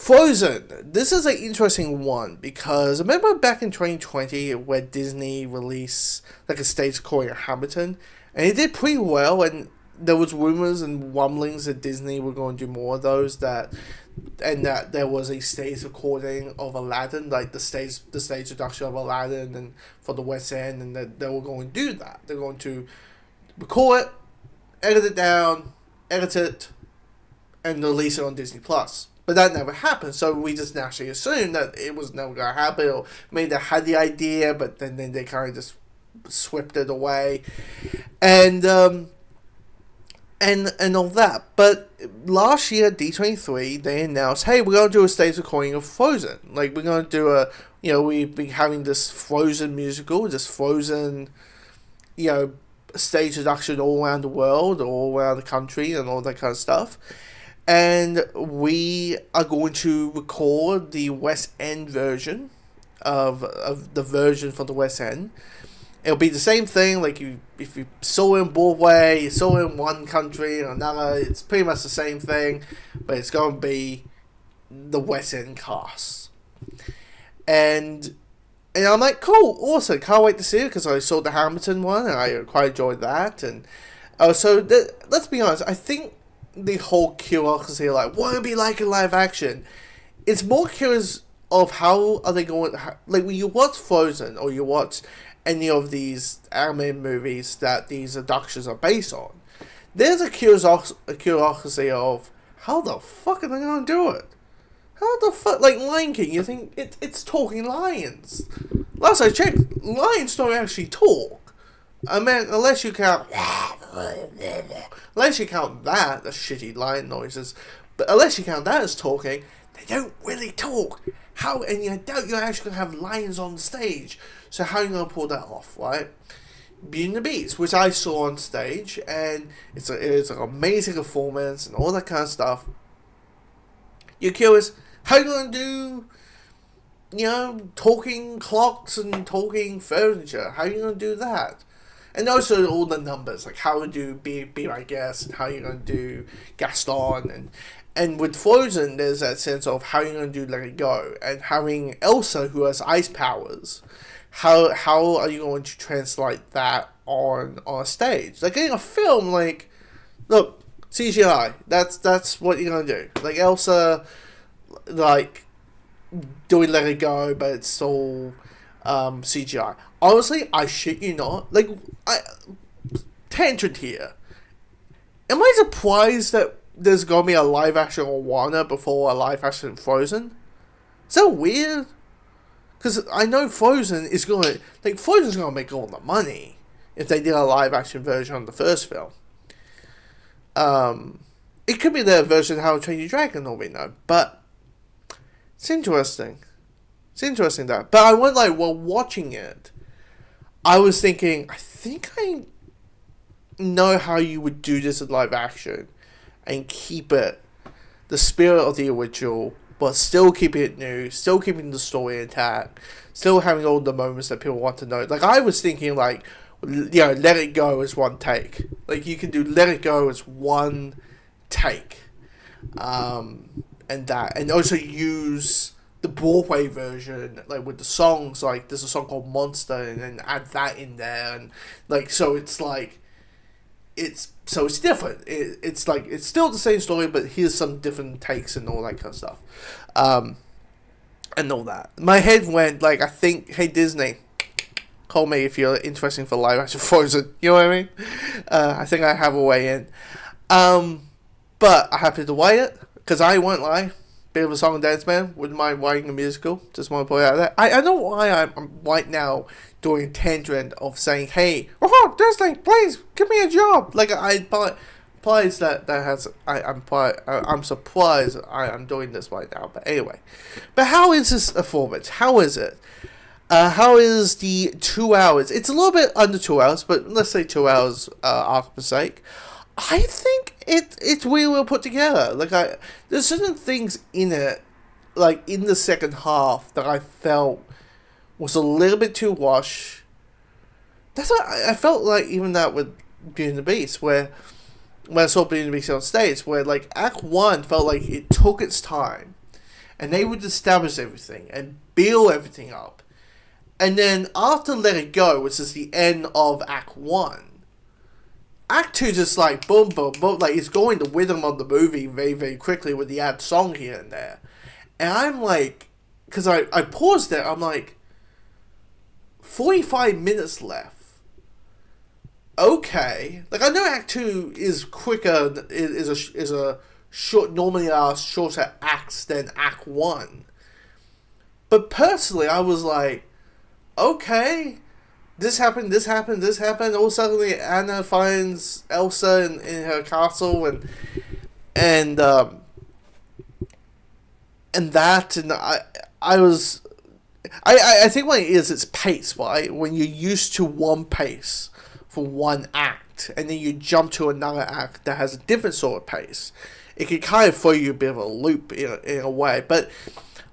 Frozen. This is an interesting one because remember back in 2020 where Disney released like a stage recording of Hamilton, and it did pretty well, and there was rumors and rumblings that Disney were going to do more of those, and that there was a stage recording of Aladdin, like the stage production of Aladdin and for the West End, and that they were going to do that. They're going to record it, edit it down, edit it, and release it on Disney Plus. But that never happened, so we just naturally assumed that it was never going to happen, or maybe they had the idea, but then they kind of just swept it away, and and all that. But last year, D23, they announced, hey, we're going to do a stage recording of Frozen. Like, we're going to do we've been having this Frozen musical, this Frozen, stage production all around the world, all around the country, and all that kind of stuff. And we are going to record the West End version of the version for the West End. It'll be the same thing, like if you saw it in Broadway, you saw it in one country and another, it's pretty much the same thing, but it's going to be the West End cast. And I'm like, cool, awesome, can't wait to see it, because I saw the Hamilton one, and I quite enjoyed that. And let's be honest, I think the whole curiosity, like, what would it be like in live action? It's more curious of how are they going, like, when you watch Frozen, or you watch any of these anime movies that these adaptations are based on, there's a curiosity of how the fuck are they going to do it? How the fuck, like Lion King, you think it's talking lions. Last I checked, lions don't actually talk. I mean, unless you count that as shitty lion noises, but unless you count that as talking, they don't really talk. How, and you doubt you're actually going to have lions on stage, so how are you going to pull that off, right? Beauty and the Beast, which I saw on stage, and it's an amazing performance and all that kind of stuff. You're curious, how are you going to do, talking clocks and talking furniture? How are you going to do that? And also all the numbers, like how would you be my guest, and how you're going to do Gaston, and with Frozen, there's that sense of how you're going to do Let It Go, and having Elsa who has ice powers. How are you going to translate that on a stage? Like in a film, like, look, CGI. That's what you're going to do. Like Elsa, like doing Let It Go, but it's all CGI. Honestly, I shit you not. Like, tangent here. Am I surprised that there's gonna be a live action Moana before a live action Frozen? Is that weird? Because I know Frozen's gonna make all the money if they did a live action version of the first film. It could be their version of How to Train Your Dragon, all we know, but it's interesting. It's interesting that. But I went, like, while watching it, I was thinking, I think I know how you would do this in live action and keep it the spirit of the original, but still keeping it new, still keeping the story intact, still having all the moments that people want to know. Like, I was thinking, like, Let It Go as one take. Like, you can do Let It Go as one take. And that. And also use the Broadway version, like, with the songs, like, there's a song called Monster, and then add that in there, and, like, so it's, like, it's different. It's like, it's still the same story, but here's some different takes and all that kind of stuff. And all that. My head went, like, I think, hey, Disney, call me if you're interested for live action Frozen. You know what I mean? I think I have a way in. But I happy to write it, because I won't lie. Bit of a song and dance man. Wouldn't mind writing a musical. Just want to point out that. I don't know why I'm right now doing a tangent of saying, hey, Disney, please give me a job. Like, I'm surprised I'm doing this right now. But anyway. But how is this performance? How is it? How is the 2 hours? It's a little bit under 2 hours, but let's say 2 hours, for sake. I think it's really well put together. Like, there's certain things in it, like in the second half, that I felt was a little bit too rushed. That's what I felt like, even that with Beauty and the Beast, where when I saw Beauty and the Beast on stage, where, like, Act 1 felt like it took its time, and they would establish everything and build everything up. And then after Let It Go, which is the end of Act 1, Act 2 just like boom, boom, boom, like it's going the rhythm of the movie very, very quickly with the add song here and there. And I'm like, because I paused it, I'm like, 45 minutes left. Okay. Like, I know Act 2 is quicker, is a short, normally are shorter acts than Act 1. But personally, I was like, okay, this happened, this happened, this happened. All suddenly, Anna finds Elsa in her castle, and that, and I think what it is, it's pace, right? When you're used to one pace for one act, and then you jump to another act that has a different sort of pace, it can kind of throw you a bit of a loop in a way. But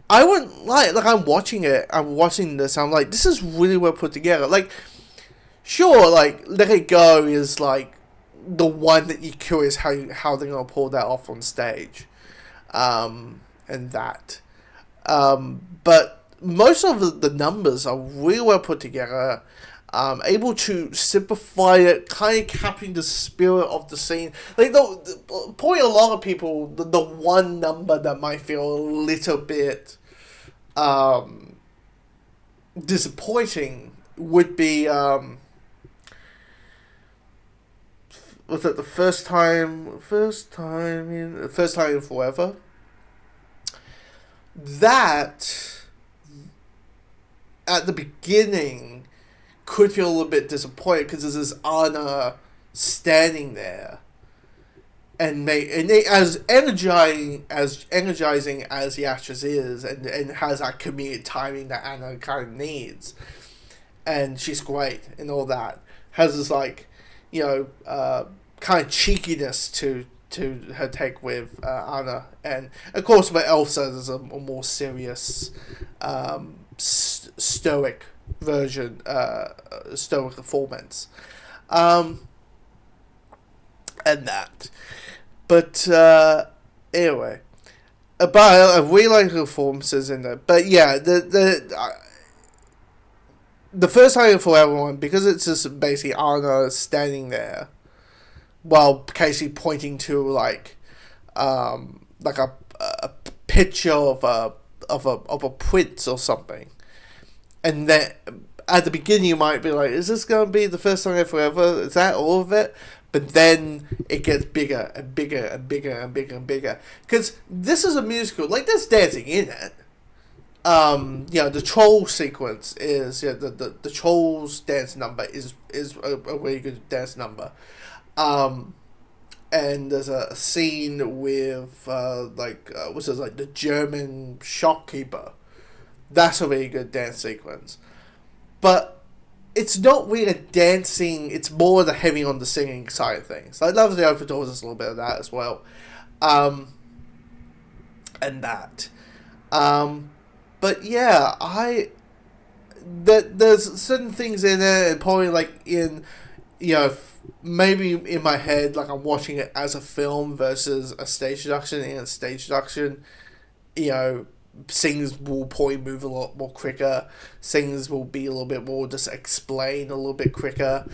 I wouldn't like I'm watching this, I'm like, this is really well put together. Like, sure, like, Let It Go is like the one that you're curious how they're gonna pull that off on stage, and that, but most of the numbers are really well put together. Able to simplify it, kind of capturing the spirit of the scene. Like, probably a lot of people, the one number that might feel a little bit disappointing would be, was it the first time in forever? That, at the beginning, could feel a little bit disappointed because this is Anna standing there, and as energizing as the actress is, and has that comedic timing that Anna kind of needs, and she's great and all that, has this like, kind of cheekiness to her take with Anna, and of course with Elsa there's a more serious, stoic version, stoic performance, and that. But anyway, but I really like the performances in it. But yeah, the first time for everyone, because it's just basically Anna standing there while Casey pointing to like a picture of a prince or something. And then at the beginning you might be like, is this going to be the first time forever? Is that all of it? But then it gets bigger and bigger and bigger and bigger and bigger. Because this is a musical. Like, there's dancing in it. The troll sequence is, the troll's dance number is a really good dance number. And there's a scene with, what's it, like the German shopkeeper. That's a really good dance sequence. But it's not really a dancing, it's more the heavy on the singing side of things. I love the Open Doors, there's a little bit of that as well. And that. But yeah, there's certain things in it, and probably like in, maybe in my head, like I'm watching it as a film versus a stage production. In a stage production, things will probably move a lot more quicker. Things will be a little bit more just explained a little bit quicker,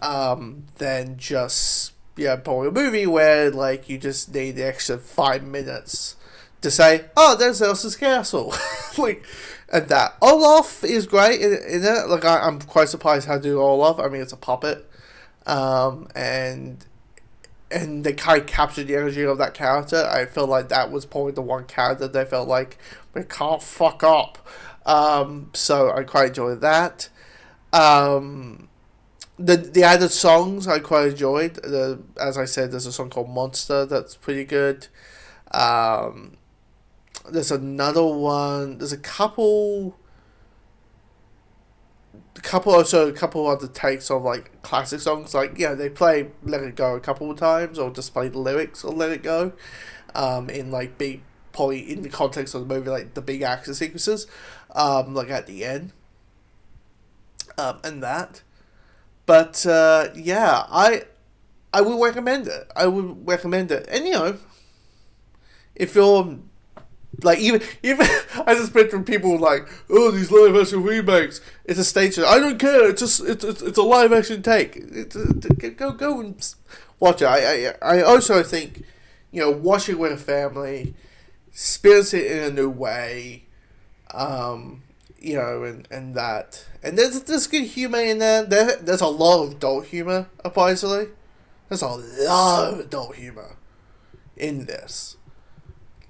than just, probably a movie where like you just need the extra 5 minutes to say, oh, there's Elsa's castle. Like, and that. Olaf is great in it. Like, I'm quite surprised how to do Olaf. I mean, it's a puppet. And they kind of captured the energy of that character. I feel like that was probably the one character they felt like, we can't fuck up. So I quite enjoyed that. The added songs I quite enjoyed. As I said, there's a song called Monster that's pretty good. There's another one. There's a couple other takes of like classic songs. Like, they play Let It Go a couple of times, or just play the lyrics of Let It Go, in like big, probably in the context of the movie, like the big action sequences, like at the end, and that. But I would recommend it. And if you're Like even I just picture people like, oh, these live action remakes. It's a stage. I don't care. It's just it's a live action take. Go and watch it. I also think, watch it with a family, experience it in a new way. And that, and there's good humor in there. There's a lot of adult humor, surprisingly. There's a lot of adult humor in this.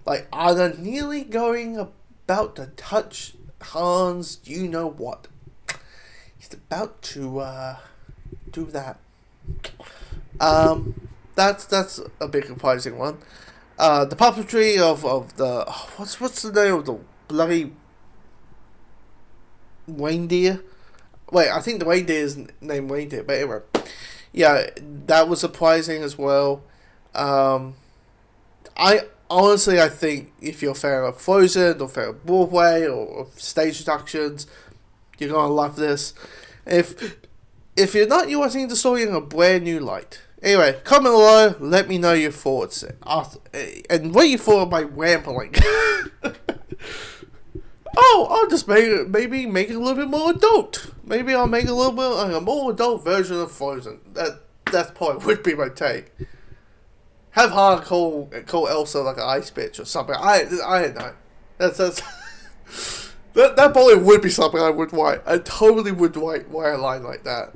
Like, Anna nearly going about to touch Hans, you know what. He's about to do that. That's a big surprising one. The puppetry of the what's the name of the bloody reindeer? Wait, I think the reindeer is named Reindeer, but anyway, yeah, that was surprising as well. I honestly, I think if you're a fan of Frozen or fan of Broadway or stage productions, you're gonna love this. If you're not, you're watching the story in a brand new light. Anyway, comment below, let me know your thoughts, and what you thought of my rambling. Oh, I'll just maybe make it a little bit more adult. Maybe I'll make a little bit like a more adult version of Frozen. That probably would be my take. Have Han call Elsa like an ice bitch or something. I don't know. That's that probably would be something I would write. I totally would write a line like that.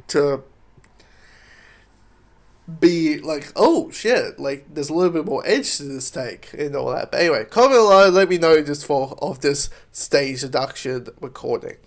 To be like, oh shit, like there's a little bit more edge to this take and all that. But anyway, comment below, let me know just for of this stage deduction recording.